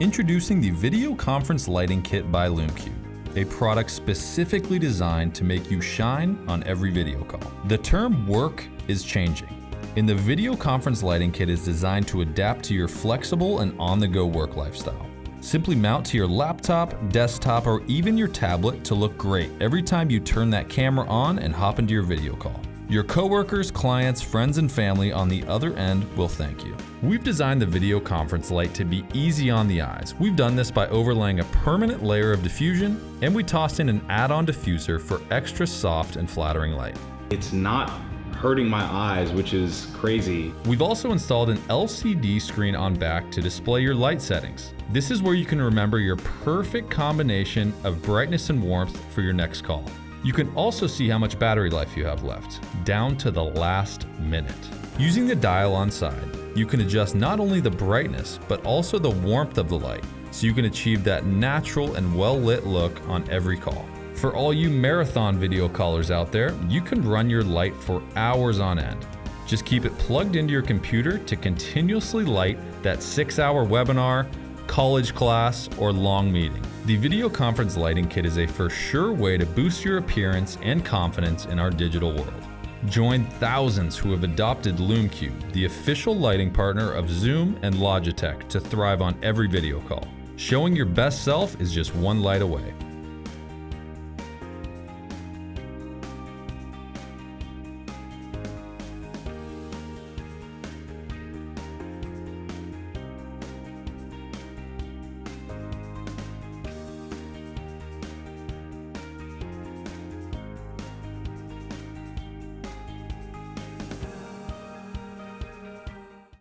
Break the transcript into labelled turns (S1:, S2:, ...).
S1: Introducing the Video Conference Lighting Kit by LumeCube, a product specifically designed to make you shine on every video call. The term work is changing, and the Video Conference Lighting Kit is designed to adapt to your flexible and on-the-go work lifestyle. Simply mount to your laptop, desktop, or even your tablet to look great every time you turn that camera on and hop into your video call. Your coworkers, clients, friends, and family on the other end will thank you. We've designed the video conference light to be easy on the eyes. We've done this by overlaying a permanent layer of diffusion, and we tossed in an add-on diffuser for extra soft and flattering light.
S2: It's not hurting my eyes, which is crazy.
S1: We've also installed an LCD screen on back to display your light settings. This is where you can remember your perfect combination of brightness and warmth for your next call. You can also see how much battery life you have left, down to the last minute. Using the dial on side, you can adjust not only the brightness, but also the warmth of the light, so you can achieve that natural and well-lit look on every call. For all you marathon video callers out there, you can run your light for hours on end. Just keep it plugged into your computer to continuously light that 6-hour webinar, college class, or long meeting. The Video Conference Lighting Kit is a for sure way to boost your appearance and confidence in our digital world. Join thousands who have adopted LumeCube, the official lighting partner of Zoom and Logitech, to thrive on every video call. Showing your best self is just one light away.